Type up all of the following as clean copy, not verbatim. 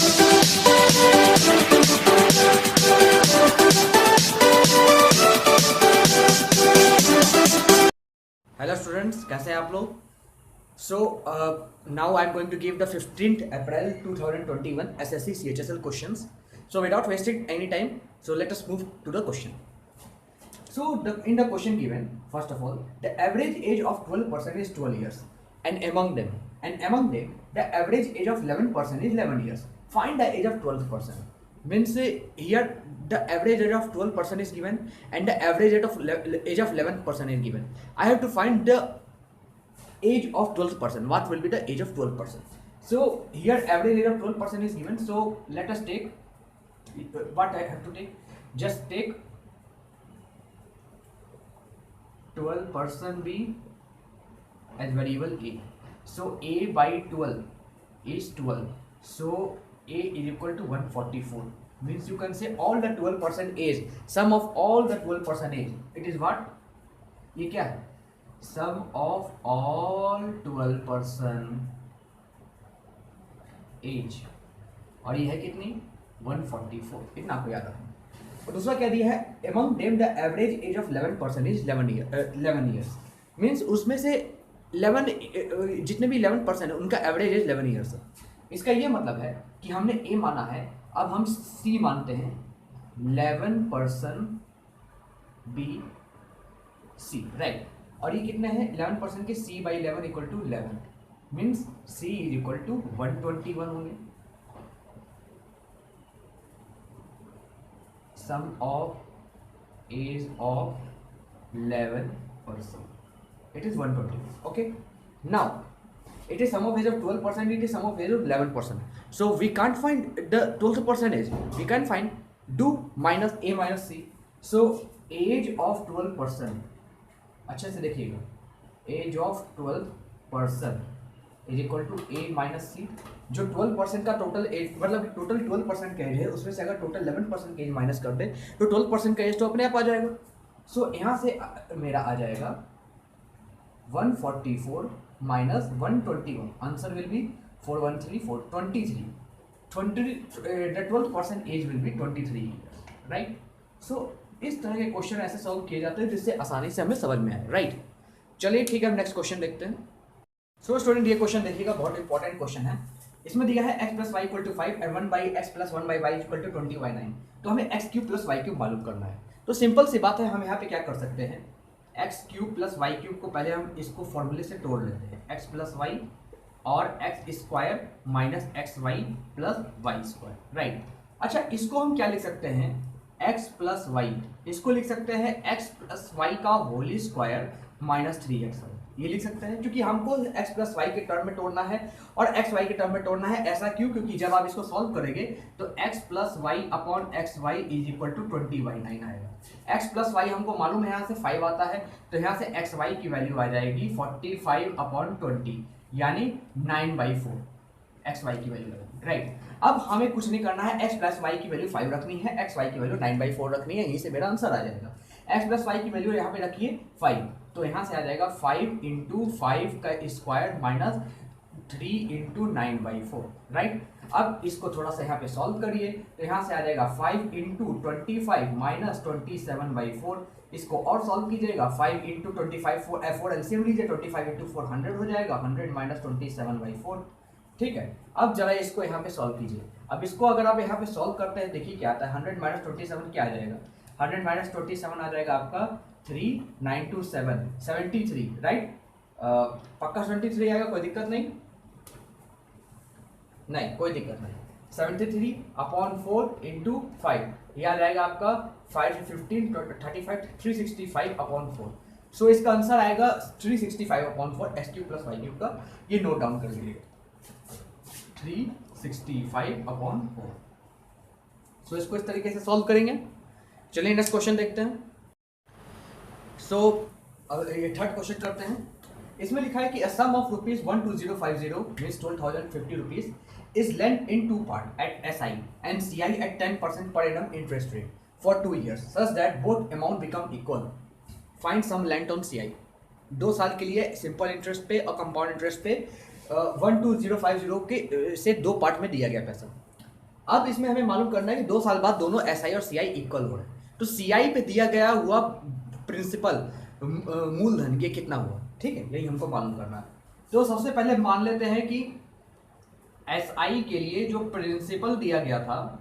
Hello students, कैसे हैं आप लोग? So now I am going to give the 15th April 2021 SSC CHSL questions. So without wasting any time, so let us move to the question. So in the question given, first of all, the average age of 12% is 12 years, and among them, the average age of 11% is 11 years. Find the age of 12%. Means here the average age of 12% is given, and the average age of 11% is given. I have to find the age of 12%. What will be the age of 12%? So here average age of 12% is given. So let us take what I have to take. Just take 12% b as variable a. So a by 12 is 12. So a is equal to 144. Means you can say all the 12% age, sum of all the 12% age, it is what? ये क्या है? Sum of all 12% age. और ये है कितनी? 144. इतना आपको याद रखना. और दूसरा क्या दिया है? Among them the average age of 11% is 11 years. Means उसमें से 11 जितने भी 11% है उनका एवरेज एज 11 ईयर्स है. इसका ये मतलब है कि हमने ए माना है, अब हम सी मानते हैं 11% बी सी, राइट. और ये कितने हैं? 11% के C by 11 equal to 11. Means C is equal to 121 होंगे. Sum of age of 11%, it is 120. Okay, now it is sum of age of 12%, it is sum of age of 11%. So we can't find the 12% age. We can find do minus a minus c. So age of 12%, अच्छे से देखिएगा, age of 12% is equal to a minus c. जो 12% का total as, मतलब total 12% का as है, उसमें से अगर टोटल 11% का एज माइनस कर दे तो 12% का एज तो अपने आप आ जाएगा. सो यहाँ से मेरा आ जाएगा 144 minus 121. Answer will be 4134, 23. The 12% age will be 23 years, right? So इस तरह के क्वेश्चन ऐसे सॉल्व किए जाते हैं जिससे आसानी से हमें समझ में आए, राइट? चलिए ठीक है, हम नेक्स्ट क्वेश्चन देखते हैं. सो स्टूडेंट, ये क्वेश्चन देखिएगा, बहुत इंपॉर्टेंट क्वेश्चन है. इसमें दिया है x plus y equal to 5 and 1 by x plus 1 by y equal to 20/9. तो हमें x cube plus y cube मालूम करना है. तो सिंपल सी बात है, हम यहाँ पे क्या कर सकते हैं, x cube plus y cube को पहले हम इसको फॉर्मूले से तोड़ लेते हैं. एक्स प्लस वाई और x square minus x y plus y square, right. अच्छा, इसको हम क्या लिख सकते हैं? एक्स प्लस वाई, इसको लिख सकते हैं एक्स प्लस वाई का होल स्क्वायर माइनस 3x, ये लिख सकते हैं, क्योंकि हमको x प्लस वाई के टर्म में तोड़ना है और x y के टर्म में तोड़ना है. ऐसा क्यों? क्योंकि जब आप इसको सॉल्व करेंगे तो x plus y upon x y is equal to 20/9 आएगा. x प्लस वाई हमको मालूम है, यहाँ से 5 आता है, तो यहाँ से एक्स वाई की वैल्यू आ जाएगी 45/20, यानी 9/4 एक्स वाई की वैल्यू, राइट. अब हमें कुछ नहीं करना है, x प्लस वाई की वैल्यू 5 रखनी है, एक्स वाई की वैल्यू 9/4 रखनी है. यहीं से मेरा आंसर आ जाएगा. x प्लस वाई की वैल्यू यहाँ पे रखिए 5, तो यहाँ से आ जाएगा 5 इंटू 5 का स्क्वायर माइनस 3 इंटू 9/4, राइट. अब इसको थोड़ा सा यहाँ पे सॉल्व करिए, तो यहाँ से आ जाएगा 5 इंटू 25 माइनस 27/4. इसको और सॉल्व कीजिएगा, 5 इंटू 25 4 एलसीएम लीजिए, 25 इंटू 4 100 हो जाएगा, 100 माइनस 27/4. ठीक है, अब जरा इसको यहाँ पे सॉल्व कीजिए. अब इसको अगर आप यहाँ पे सॉल्व करते हैं, देखिए क्या आता है, 100 माइनस 27 क्या आ जाएगा? 100 माइनस 27 आ जाएगा आपका 3927, 73, राइट. पक्का 73 आएगा, कोई दिक्कत नहीं, नहीं कोई दिक्कत नहीं. 73 अपॉन 4 इंटू 5, ये आ जाएगा आपका 5 15 35 365 अपॉन 4. सो इसका आंसर आएगा 365 upon 4 x cube plus y cube का. ये नोट डाउन कर लीजिएगा, 365 अपॉन 4. सो इसको इस तरीके से सॉल्व करेंगे. चलिए नेक्स्ट क्वेश्चन देखते हैं. सो ये थर्ड क्वेश्चन करते हैं. इसमें लिखा है कि sum of rupees 12050 means 12,050 rupees is lent in two part at SI and CI at 10% per annum interest rate for 2 years such that both amount become equal. Find some lent on CI. 2 साल के लिए simple interest पे और compound interest पे 12050 के से 2 part में दिया गया पैसा. अब इसमें हमें मालूम करना है कि 2 साल बाद दोनों SI और CI इक्वल हो रहे हैं, तो CI पे दिया गया हुआ प्रिंसिपल मूलधन ये कितना हुआ, ठीक है, यही हमको मालूम करना है। तो सबसे पहले मान लेते हैं कि SI के लिए जो प्रिंसिपल दिया गया था,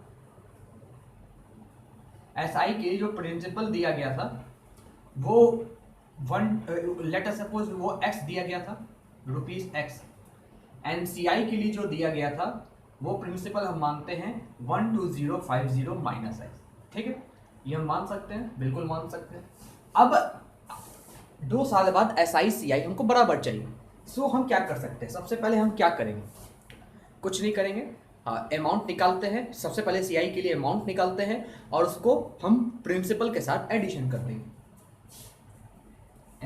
SI के लिए जो प्रिंसिपल दिया गया था वो लेट अस सपोज वो x दिया गया था ₹x, एंड CI के लिए जो दिया गया था वो प्रिंसिपल हम मानते हैं 12050 माइनस x, ठीक है, ये हम मान सकते हैं, बिल्कुल मान सकते हैं। अब 2 साल बाद SI CI हमको बराबर चाहिए, सो हम क्या कर सकते हैं, सबसे पहले हम क्या करेंगे, कुछ नहीं करेंगे, अमाउंट निकालते हैं, सबसे पहले CI के लिए अमाउंट निकालते हैं और उसको हम प्रिंसिपल के साथ एडिशन कर देंगे।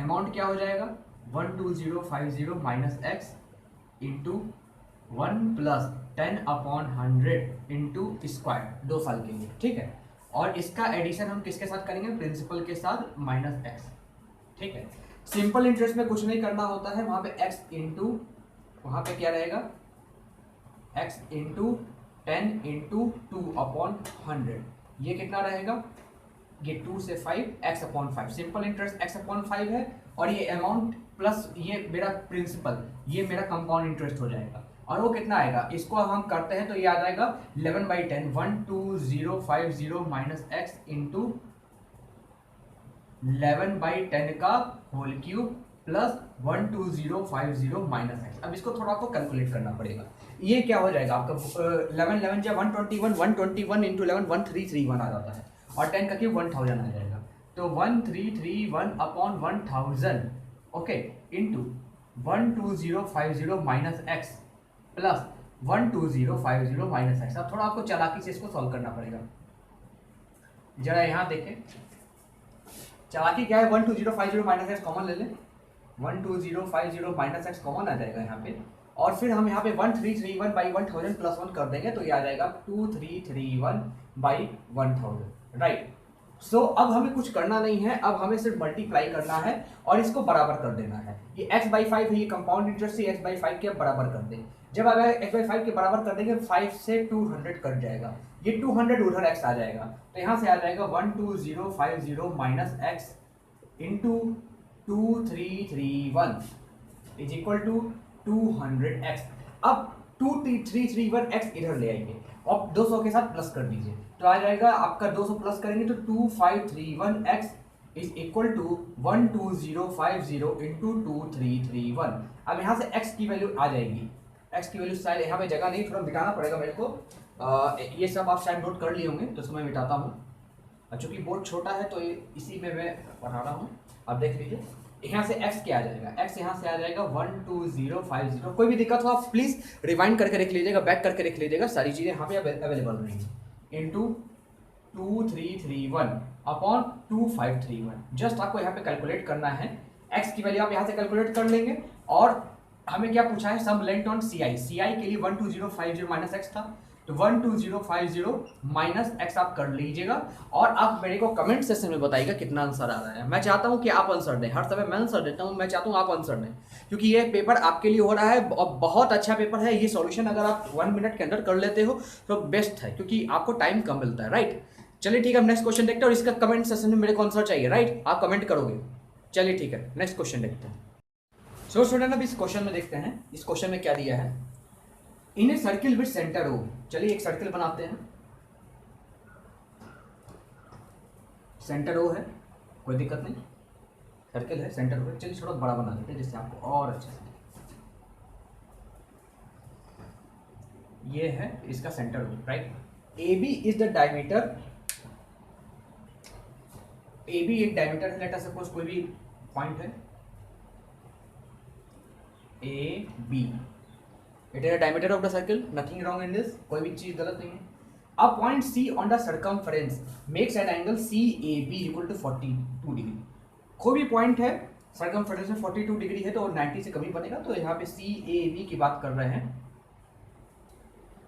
अमाउंट क्या हो जाएगा 12050 minus x into 1 plus 10/100 into square 2 साल के लिए, ठीक है, और इसका एडिशन हम किसके साथ करेंगे, प्रिंसिपल के साथ माइनस x, ठीक है। सिंपल इंटरेस्ट में कुछ नहीं करना होता है, वहां पे x इंटू वहां पे क्या रहेगा x इंटू 10 इंटू 2/100, ये कितना रहेगा, ये 2 से 5 x/5, सिंपल इंटरेस्ट x/5 है, और ये अमाउंट प्लस ये मेरा प्रिंसिपल, ये मेरा कंपाउंड इंटरेस्ट हो जाएगा, और वो कितना आएगा, इसको हम करते हैं तो ये आ जाएगा 11/10 12050 माइनस x इंटू 11/10 का whole cube plus 12050 minus x। अब इसको थोड़ा आपको कैलकुलेट करना पड़ेगा, ये क्या हो जाएगा आपका 11 या 121 इंटू 11 1331 आ जाता है, और 10 का क्यूब 1000 आ जाएगा, तो 1331/1000 okay into 12050 minus x plus 12050 minus x। अब थोड़ा आपको चालाकी से इसको सॉल्व करना पड़ेगा, जरा यहाँ देखें चालाकी क्या है, 12050 माइनस x कॉमन ले लें, 12050 माइनस x कॉमन आ जाएगा यहाँ पे, और फिर हम यहाँ पे 1331/1000 प्लस 1 कर देंगे तो ये आ जाएगा 2331/1000, राइट। सो अब हमें कुछ करना नहीं है, अब हमें सिर्फ मल्टीप्लाई करना है और इसको बराबर कर देना है, ये x/5 है, ये कंपाउंड इंटरेस्ट से x/5 के बराबर कर दें, जब अगर x/5 के बराबर कर देंगे 5 से 200 कट जाएगा, ये 200 उधर x आ जाएगा, तो यहाँ से आ जाएगा 12050 minus x into 2331 is equal to 200x। अब 2331x इधर ले आएंगे और 200 के साथ प्लस कर दीजिए, तो आ जाएगा आपका 200 प्लस करेंगे तो 2531x is equal to 12050 into 2331। अब यहाँ से x की वैल्यू आ जाएगी, x की वैल्यू शायद यहाँ पे जगह नहीं, थोड़ा मिटाना पड़ेगा मेरे को, ये सब आप शायद नोट कर लिए होंगे, तो इसको मैं मिटाता हूँ, चूंकि बोर्ड छोटा है तो इसी में मैं पढ़ा रहा हूँ। अब देख लीजिए यहाँ से x क्या आ जाएगा, x यहाँ से आ जाएगा 12050। कोई भी दिक्कत हो आप प्लीज रिवाइंड करके रख लीजिएगा, बैक करके रख लीजिएगा, सारी चीजें यहाँ पे अवेलेबल रहेंगी, इंटू 2331/2531। जस्ट आपको यहाँ पे कैलकुलेट करना है, x की वैल्यू आप यहाँ से कैलकुलेट कर लेंगे, और हमें क्या पूछा है, सम लेंथ ऑन CI, CI के लिए 12050 माइनस x था, तो 12050 माइनस x आप कर लीजिएगा, और आप मेरे को कमेंट सेक्शन में बताइएगा कितना आंसर आ रहा है। मैं चाहता हूं कि आप आंसर दें, हर समय मैं आंसर देता हूं, मैं चाहता हूं आप आंसर दें, क्योंकि ये पेपर आपके लिए हो रहा है और बहुत अच्छा पेपर है। ये सॉल्यूशन अगर आप 1 मिनट के अंदर कर लेते हो तो बेस्ट है, क्योंकि आपको टाइम कम मिलता है, राइट। चलिए ठीक है, नेक्स्ट क्वेश्चन देखते हैं, और इसका कमेंट सेक्शन में मेरे को आंसर चाहिए, राइट, आप कमेंट करोगे। चलिए ठीक है, नेक्स्ट क्वेश्चन देखते हैं। सो स्टूडेंट अब इस क्वेश्चन में देखते हैं, इस क्वेश्चन में क्या दिया है, in a circle with centre O। चलिए एक सर्किल बनाते हैं, सेंटर O है, कोई दिक्कत नहीं, सर्किल है, सेंटर O है। चलिए थोड़ा बड़ा बना देते हैं जिससे आपको और अच्छा से, ये है इसका centre O, right. AB is the diameter, AB एक डायमीटर है, लेट अस सपोज कोई भी पॉइंट है AB, it is the diameter of the circle, nothing wrong in this, कोई भी चीज गलत नहीं है। A point C on the circumference makes an angle CAB equal to 42 degree. कोई भी पॉइंट है सर्कमफरेंस में 42 डिग्री है तो 90 से कम ही बनेगा, तो यहाँ पे CAB की बात कर रहे हैं।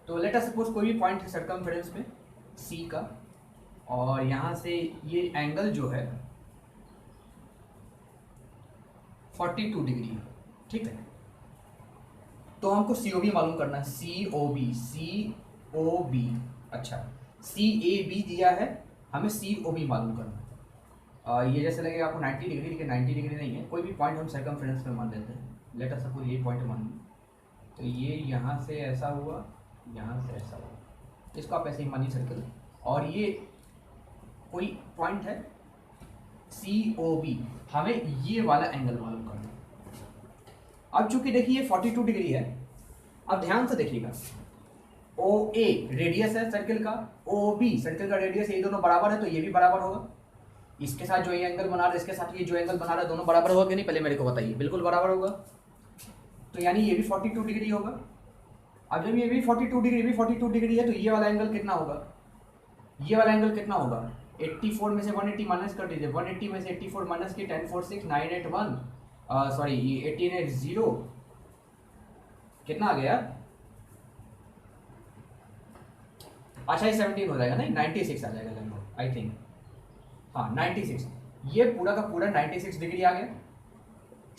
तो लेट अस सपोज कोई भी पॉइंट है सर्कमफरेंस में C का, और यहाँ से ये एंगल जो है 42 डिग्री है, ठीक है। तो हमको COB मालूम करना है, COB अच्छा, सी ए बी दिया है, हमें सी ओ बी मालूम करना है। ये जैसे लगेगा आपको 90 डिग्री, लेकिन 90 डिग्री नहीं है, कोई भी पॉइंट हम सर्कमफ्रेंस में मान लेते हैं। लेट अस सपोज ये पॉइंट मान लें, तो ये यहाँ से ऐसा हुआ, यहाँ से ऐसा हुआ, इसको आप ऐसे ही मानिए सर्कल। और ये कोई पॉइंट है सी ओ बी, हमें ये वाला एंगल मालूम करना है। अब चूंकि देखिए 42 डिग्री है, अब ध्यान से देखिएगा, ओ ए रेडियस है सर्कल का, ओ बी सर्कल का रेडियस, ये दोनों बराबर है तो ये भी बराबर होगा। इसके साथ जो ये एंगल बना रहा है, इसके साथ ये जो एंगल बना रहा है, दोनों बराबर होगा कि नहीं, पहले मेरे को बताइए। बिल्कुल बराबर होगा, तो यानी ये भी 42 डिग्री होगा। अब जब ये भी 42 डिग्री, भी 42 डिग्री है, तो ये वाला एंगल कितना होगा, ये वाला एंगल कितना होगा, 84 में से 180 माइनस कर दीजिए, 180 में से 84 माइनस की 10 4 6 981, सॉरी ये 18 0, कितना आ गया, अच्छा ये 17 हो जाएगा, नहीं 96 आ जाएगा लगभग, आई थिंक, हाँ 96। ये पूरा का पूरा 96 डिग्री आ गया।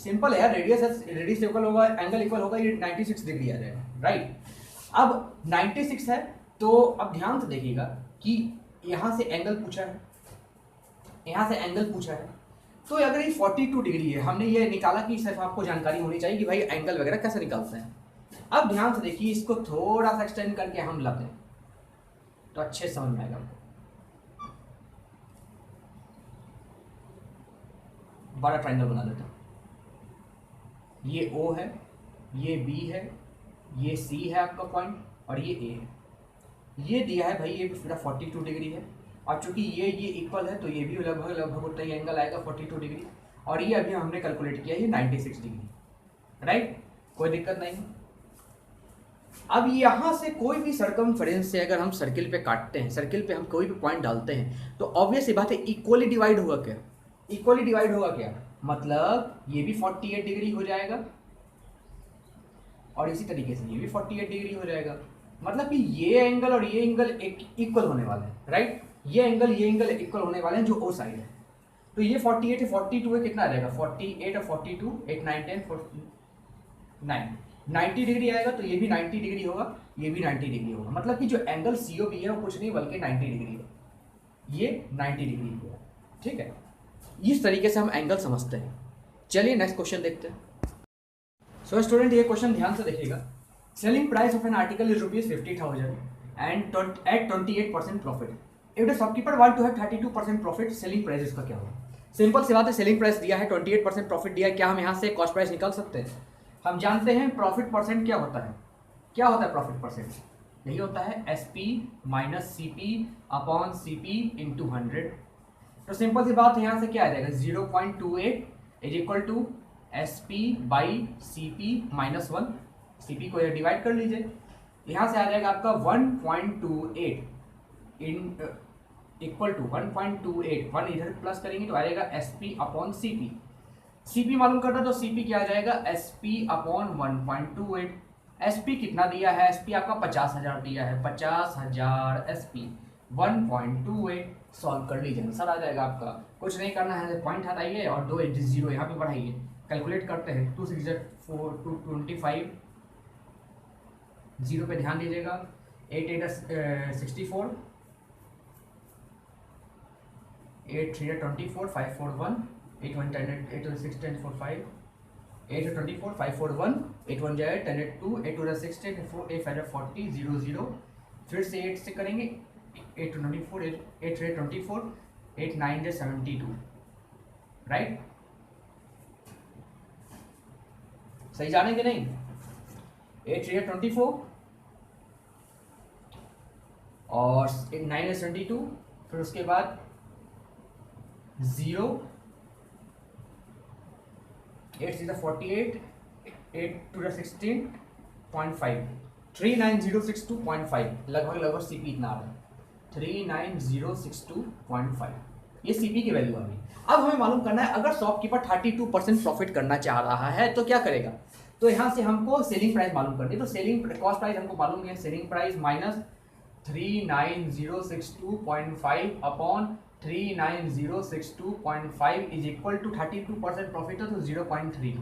सिंपल है यार, रेडियस इक्वल होगा, एंगल इक्वल होगा, ये 96 डिग्री आ जाएगा, राइट। अब 96 है, तो अब ध्यान से देखिएगा कि यहाँ से एंगल पूछा है, यहाँ से एंगल पूछा है, तो अगर ये 42 डिग्री है, हमने ये निकाला कि सिर्फ आपको जानकारी होनी चाहिए कि भाई एंगल वगैरह कैसे निकालते हैं। अब ध्यान से देखिए, इसको थोड़ा सा एक्सटेंड करके हम लाते हैं तो अच्छे समझ में आएगा आपको। बड़ा ट्रायंगल बना देता हूं, ये O है, ये B है, ये C है आपका पॉइंट, और ये A है। ये दिया है भाई, ये पूरा 42 डिग्री है, और चूंकि ये इक्वल है तो ये भी लगभग उतना ही एंगल आएगा 42 डिग्री, और ये अभी हमने कैलकुलेट किया ये 96 डिग्री, राइट, कोई दिक्कत नहीं। अब यहाँ से कोई भी सर्कमफ्रेंस से अगर हम सर्किल पे काटते हैं, सर्किल पे हम कोई भी पॉइंट डालते हैं, तो ऑब्वियस सी बात है इक्वली डिवाइड होगा क्या, इक्वली डिवाइड होगा क्या, मतलब ये भी 48 डिग्री हो जाएगा, और इसी तरीके से ये भी 48 डिग्री हो जाएगा। मतलब कि ये एंगल और ये एंगल इक्वल होने वाले हैं, राइट, ये एंगल इक्वल होने वाले हैं जो ओ साइड है। तो ये 48 है, 42 है, कितना आ जाएगा, 48 और 42, 8 9 10 9 90 डिग्री आएगा, तो ये भी 90 डिग्री होगा, ये भी 90 डिग्री होगा। मतलब कि जो एंगल सी ओ बी है वो कुछ नहीं बल्कि 90 डिग्री है, ये 90 डिग्री है, ठीक है। इस तरीके से हम एंगल समझते हैं। चलिए नेक्स्ट क्वेश्चन देखते हैं। सो स्टूडेंट, ये क्वेश्चन ध्यान से देखिएगा। Selling price of an article is ₹50,000 and at 28% profit. If the shopkeeper want to have 32% profit, selling price इसका क्या होगा। सिंपल सी बात है, सेलिंग प्राइस दिया है, 28% प्रॉफिट दिया है, क्या हम यहाँ से कॉस्ट प्राइस निकाल सकते हैं। हम जानते हैं प्रॉफिट परसेंट क्या होता है, क्या होता है प्रॉफिट परसेंट, यही होता है SP minus CP upon CP into 100। तो सिंपल सी बात है, यहाँ से क्या आ जाएगा, 0.28 is equal to SP by CP minus 1, CP को डिवाइड कर लीजिए, यहाँ से आ जाएगा आपका 1.28 इन इक्वल टू 1.28, 1 इधर प्लस करेंगे तो आ जाएगा SP अपॉन CP। CP मालूम करना, तो CP क्या आ जाएगा, SP अपॉन 1.28। SP कितना दिया है, SP आपका 50,000 दिया है, 50,000 SP 1.28, सॉल्व कर लीजिए, आंसर आ जाएगा आपका। कुछ नहीं करना है, पॉइंट हटाइए और 2 0 यहाँ पे बढ़ाइए, कैलकुलेट करते हैं। 2 6 4 225, 0 पे ध्यान दीजिएगा, 8 8 64, 8 3 24, 5 4 1, 8 1 10, 8 6 10 4 5, 8 24, 5 4 1, 8 1 जाए 10 8 2, 8 2 16, 8 5 40, 0 0, फिर से 8 से करेंगे, 8 24, 8 3 24, 8 9 72, राइट, सही जानेंगे नहीं, 8 3 24 और 9 72, फिर उसके बाद 0, 8 3 48, 8 2 16.5, 39062.5, लगभग CP इतना आ रहा है, 39062.5, ये CP की वैल्यू आ गई। अब हमें मालूम करना है, अगर शॉपकीपर 32% प्रॉफिट करना चाह रहा है तो क्या करेगा, तो यहाँ से हमको सेलिंग प्राइस मालूम करनी है। तो सेलिंग कॉस्ट प्राइस हमको मालूम है, selling price minus 39062.5 upon 39062.5 is equal to 32% profit है तो 0.32।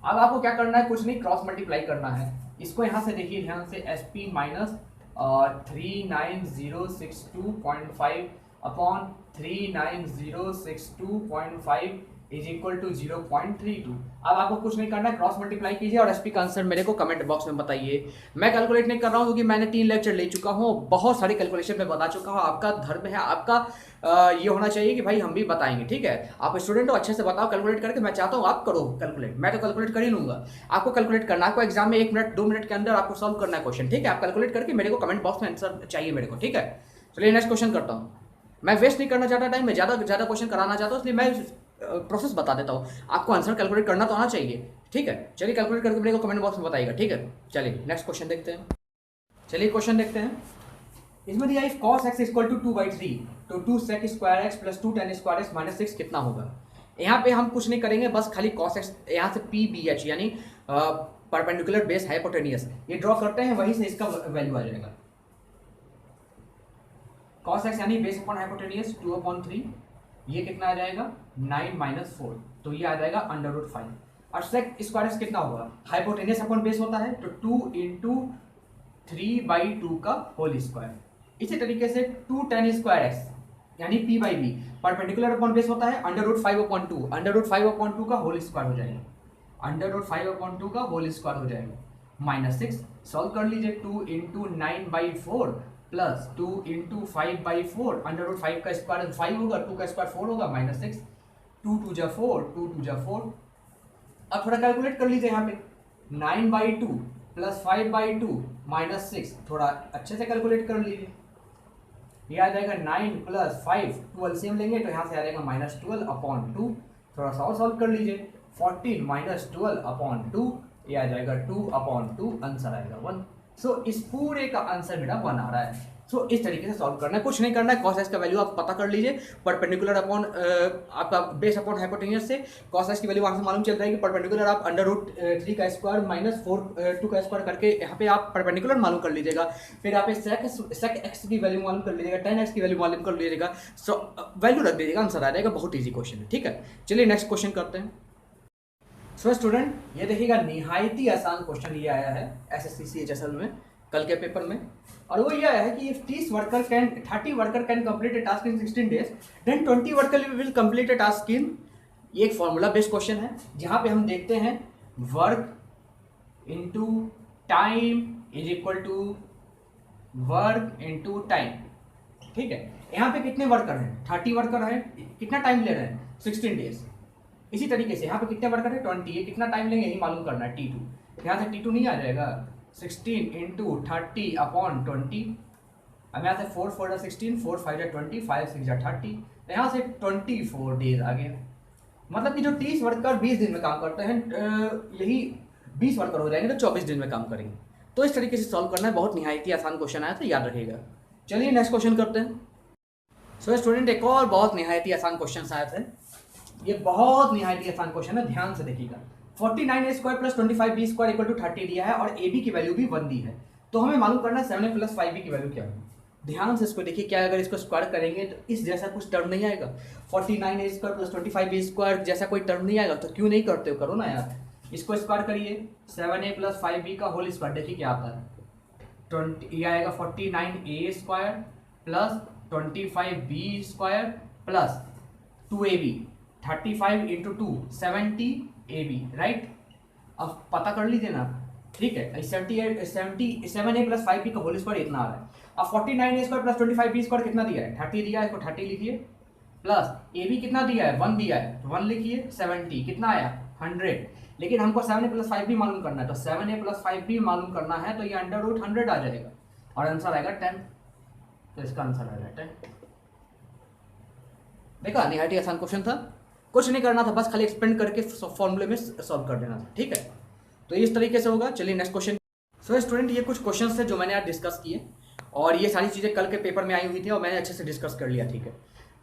अब आपको क्या करना है, कुछ नहीं, क्रॉस मल्टीप्लाई करना है। इसको यहाँ से देखिए ध्यान से, SP minus 39,062.5 upon 39,062.5 is equal to 0.32। अब आपको कुछ नहीं करना है, क्रॉस मल्टीप्लाई कीजिए और एसपी का आंसर मेरे को कमेंट बॉक्स में बताइए। मैं कैलकुलेट नहीं कर रहा हूँ क्योंकि मैंने 3 लेक्चर ले चुका हूँ, बहुत सारी कैलकुलेशन में बता चुका हूँ। आपका धर्म है, आपका ये होना चाहिए कि भाई हम भी बताएंगे, ठीक है। आप स्टूडेंट हो, अच्छे से बताओ कैलकुलेट करके। मैं चाहता हूँ आप करो कैलकुलेट, मैं तो कैलकुलेट कर ही लूँगा। आपको कैलकुलेट करना है, आपको एग्जाम में 1 मिनट 2 मिनट के अंदर आपको सॉल्व करना है क्वेश्चन, ठीक है। आप कैलकुलेट करके मेरे को कमेंट बॉक्स में आंसर चाहिए मेरे को, ठीक है। चलिए नेक्स्ट क्वेश्चन करता हूँ। मैं वेस्ट नहीं करना चाहता टाइम, मैं ज़्यादा क्वेश्चन कराना चाहता हूँ, इसलिए मैं प्रोसेस बता देता हूँ। आपको आंसर कैलकुलेट करना तो आना चाहिए, ठीक है। चलिए कैलकुलेट करके मेरे को कमेंट बॉक्स में बताइएगा, ठीक है। चलिए नेक्स्ट क्वेश्चन देखते हैं। चलिए क्वेश्चन देखते हैं। इसमें दिया है cos x इक्वल टू 2/3 तो 2 sec square x plus 2 tan square x minus 6 कितना होगा। यहाँ पे हम कुछ नहीं करेंगे, बस खाली cos x यहाँ से PBH यानी परपेंडिकुलर बेस हाइपोटेनियस ये ड्रॉ करते हैं, वहीं से इसका वैल्यू आ जाएगा। cos x यानी बेस अपॉन हाइपोटेनियस 2/3, ये कितना आ जाएगा 9 - 4, तो ये आ जाएगा √5। और sec स्क्वायर एक्स कितना होगा, हाइपोटेनियस अपॉन बेस होता है तो 2 × 3/2 का होल स्क्वायर। इसी तरीके से 2 tan स्क्वायर एक्स यानी P/B परपेंडिकुलर अपॉन बेस होता है √5/2, √5/2 का होल स्क्वायर हो जाएगा, √5/2 का होल स्क्वायर हो जाएगा -6। सॉल्व कर लीजिए, 2 × 9/4 प्लस 2 × 5/4, √5 का स्क्वायर 5 होगा, 2 का स्क्वायर 4 होगा, -6, 2 × 2 = 4, 2 × 2 = 4। अब थोड़ा कैलकुलेट कर लीजिए यहाँ पे, 9/2 प्लस 5/2 -6, थोड़ा अच्छे से कैलकुलेट कर लीजिए। ये आ जाएगा 9 + 5, 12 सेम लेंगे तो यहाँ से आ जाएगा -12/2। थोड़ा सा और सॉल्व कर लीजिए, 14 - 12/2, ये आ जाएगा 2/2, आंसर आएगा 1। सो इस पूरे का आंसर मेरा 1 आ रहा है। सो इस तरीके से सॉल्व करना है, कुछ नहीं करना है। cos x का वैल्यू आप पता कर लीजिए, परपेंडिकुलर अपॉन आपका बेस अपॉन हाइपोटेनियस से cos x की वैल्यू वहाँ से मालूम चल जाएगी। परपेंडिकुलर आप √3 का स्क्वायर माइनस 2 का स्क्वायर करके यहाँ पे आप परपेंडिकुलर मालूम कर लीजिएगा। फिर यहाँ पे sec x की वैल्यू मालूम कर लीजिएगा, tan x की वैल्यू मालूम कर लीजिएगा। सो वैल्यू रख दीजिएगा, आंसर आ जाएगा। बहुत ईजी क्वेश्चन है, ठीक है। चलिए नेक्स्ट क्वेश्चन करते हैं। सो स्टूडेंट ये देखिएगा, निहायत ही आसान क्वेश्चन ये आया है SSC CHSL में कल के पेपर में, और वो ये आया है कि if 30 worker can complete a task in 16 days, then 20 worker will complete a task in, ये एक फॉर्मूला बेस्ड क्वेश्चन है जहां पे हम देखते हैं work into time is equal to work into time, ठीक है। यहाँ पे कितने वर्कर हैं, 30 वर्कर हैं, कितना टाइम ले रहे हैं 16 days। इसी तरीके से यहाँ पे कितने वर्कर है 20, ये कितना टाइम लेंगे यही मालूम करना है T2। यहाँ से T2 नहीं आ जाएगा, 16 × 30/20। अब यहाँ से 4 × 4 = 16, 4 × 5 = 20, 5 × 6 = 30, तो यहाँ से 24 डेज आ गया। मतलब कि जो 30 वर्कर 20 दिन में काम करते हैं, यही 20 वर्कर हो जाएंगे तो 24 दिन में काम करेंगे। तो इस तरीके से सॉल्व करना है, बहुत निहायत ही आसान क्वेश्चन आया था, याद रखिएगा। चलिए नेक्स्ट क्वेश्चन करते हैं। सो स्टूडेंट एक और बहुत निहायत ही आसान क्वेश्चन आए थे, ये बहुत निहायत ही आसान क्वेश्चन है, ध्यान से देखिएगा। 49a² + 25b² = 30 दिया है और ab की वैल्यू भी 1 दी है, तो हमें मालूम करना है 7a + 5b की वैल्यू क्या है। ध्यान से इसको देखिए, क्या अगर इसको स्क्वायर करेंगे तो इस जैसा कुछ टर्म नहीं आएगा, 49a² + 25b² जैसा कोई टर्म नहीं आएगा, तो क्यों नहीं करते हो, करो ना यार। इसको स्क्वायर करिए, 7a + 5b का होल स्क्वायर, देखिए क्या आता है, 20, ये आएगा 49a² + 25b² + 2ab, 35 × 2 70ab, right. अब पता कर लीजिए ना, ठीक है। 7a + 5b का होल स्क्वायर इतना आ रहा है। अब 49a² + 25b² कितना दिया है, 30 दिया है, इसको 30 लिखिए, प्लस ab कितना दिया है, 1 दिया है, तो 1 लिखिए, 70 कितना आया 100। लेकिन हमको 7a + 5b मालूम करना है, तो 7a + 5b मालूम करना है, तो ये √100 आ जाएगा और आंसर आएगा 10। तो इसका आंसर आएगा 10। देखा, निहायत ही आसान क्वेश्चन था, कुछ नहीं करना था, बस खाली एक्सपेंड करके फॉर्मूले में सॉल्व कर देना था, ठीक है। तो इस तरीके से होगा। चलिए नेक्स्ट क्वेश्चन। सो स्टूडेंट ये कुछ क्वेश्चंस थे जो मैंने आज डिस्कस किए, और ये सारी चीज़ें कल के पेपर में आई हुई थी और मैंने अच्छे से डिस्कस कर लिया, ठीक है।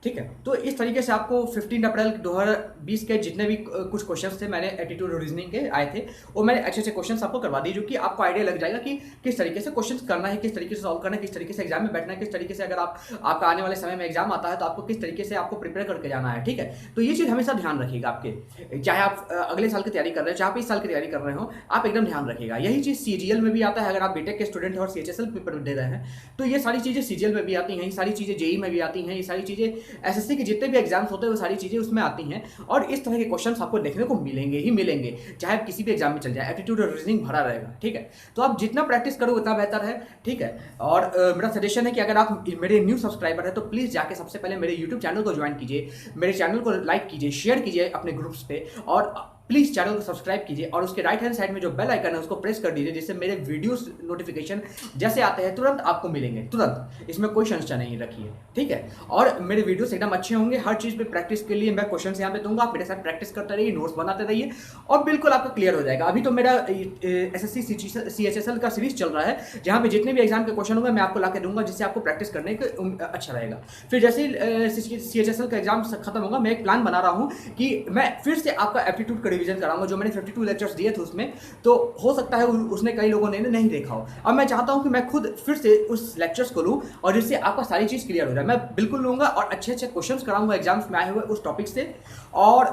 ठीक है। तो इस तरीके से आपको 15 अप्रैल 2020 के जितने भी कुछ क्वेश्चंस थे मैंने एप्टीट्यूड और रीजनिंग के आए थे, वो मैंने अच्छे अच्छे क्वेश्चंस आपको करवा दिए, जो कि आपको आइडिया लग जाएगा कि किस तरीके से क्वेश्चंस करना है, किस तरीके से सॉल्व करना है, किस तरीके से एग्जाम में बैठना है, किस तरीके से अगर आपका आने वाले समय में एग्जाम आता है तो आपको किस तरीके से आपको प्रिपेयर करके जाना है। ठीक है, तो ये चीज़ हमेशा ध्यान रखिएगा आपके, चाहे आप अगले साल की तैयारी कर रहे हो, चाहे आप इस साल की तैयारी कर रहे हो, आप एकदम ध्यान रखिएगा। यही चीज़ सीजीएल में भी आता है, अगर आप बीटेक के स्टूडेंट हैं और सीएचएसएल पेपर दे रहे हैं तो ये सारी चीज़ें सीजीएल में भी आती हैं, ये सारी चीज़ें जेई में भी आती हैं, ये सारी चीज़ें एसएससी के जितने भी एग्जाम्स होते हैं वो सारी चीज़ें उसमें आती हैं। और इस तरह के क्वेश्चंस आपको देखने को मिलेंगे ही मिलेंगे, चाहे आप किसी भी एग्जाम में चल जाए, एप्टीट्यूड और रीजनिंग भरा रहेगा। ठीक है, तो आप जितना प्रैक्टिस करो उतना बेहतर है। ठीक है, और मेरा सजेशन है कि अगर आप मेरे न्यू सब्सक्राइबर है तो प्लीज़ जाके सबसे पहले मेरे यूट्यूब चैनल को ज्वाइन कीजिए, मेरे चैनल को लाइक कीजिए, शेयर कीजिए अपने ग्रुप्स पे, और प्लीज़ चैनल को सब्सक्राइब कीजिए, और उसके राइट हैंड साइड में जो बेल आइकन है उसको प्रेस कर दीजिए, जिससे मेरे वीडियोस नोटिफिकेशन जैसे आते हैं तुरंत आपको मिलेंगे, तुरंत, इसमें कोई संशय नहीं रखिए। ठीक है, और मेरे वीडियोस एकदम अच्छे होंगे, हर चीज़ पे प्रैक्टिस के लिए मैं क्वेश्चन यहाँ पे दूंगा, आप मेरे साथ प्रैक्टिस करते रहिए, नोट्स बनाते रहिए, और बिल्कुल आपका क्लियर हो जाएगा। अभी तो मेरा एसएससी सीएचएसएल का सीरीज चल रहा है, जहाँ पे जितने भी एग्जाम के क्वेश्चन होंगे मैं आपको ला के दूंगा, जिससे आपको प्रैक्टिस करने का अच्छा रहेगा। फिर जैसे ही सीएचएसएल का एग्जाम खत्म होगा, मैं एक प्लान बना रहा हूँ कि मैं फिर से आपका एप्टीट्यूड का रिवीजन कराऊंगा, जो मैंने 52 लेक्चर्स दिए थे उसमें, तो हो सकता है उसने कई लोगों ने नहीं देखा हो। अब मैं चाहता हूं कि मैं खुद फिर से उस लेक्चर्स को लूं, और जिससे आपका सारी चीज़ क्लियर हो जाए। मैं बिल्कुल लूंगा और अच्छे अच्छे क्वेश्चंस कराऊंगा एग्जाम्स में आए हुए उस टॉपिक से, और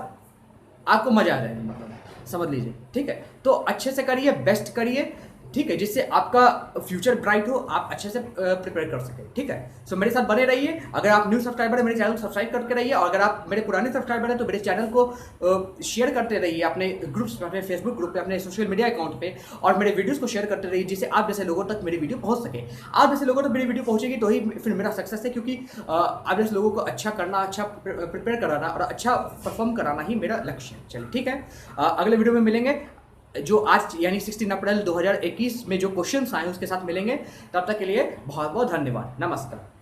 आपको मजा आ जाएगा, मतलब समझ लीजिए। ठीक है, तो अच्छे से करिए, बेस्ट करिए, ठीक है, जिससे आपका फ्यूचर ब्राइट हो, आप अच्छे से प्रिपेयर कर सके। ठीक है, सो मेरे साथ बने रहिए। अगर आप न्यू सब्सक्राइबर है, मेरे चैनल को सब्सक्राइब करके रहिए, और अगर आप मेरे पुराने सब्सक्राइबर हैं तो मेरे चैनल को शेयर करते रहिए अपने ग्रुप्स पे, अपने फेसबुक ग्रुप पे, अपने सोशल मीडिया अकाउंट पे, और मेरे वीडियोस को शेयर करते रहिए, जिससे आप जैसे लोगों तक मेरी वीडियो पहुंच सके। आप जैसे लोगों तक मेरी वीडियो पहुंचेगी तो ही फिर मेरा सक्सेस है, क्योंकि आप जैसे लोगों को अच्छा करना, अच्छा प्रिपेयर कराना और अच्छा परफॉर्म कराना ही मेरा लक्ष्य है। चलिए ठीक है, अगले वीडियो में मिलेंगे, जो आज यानी 16 अप्रैल 2021 में जो क्वेश्चंस आए उसके साथ मिलेंगे। तब तक के लिए बहुत बहुत धन्यवाद, नमस्कार।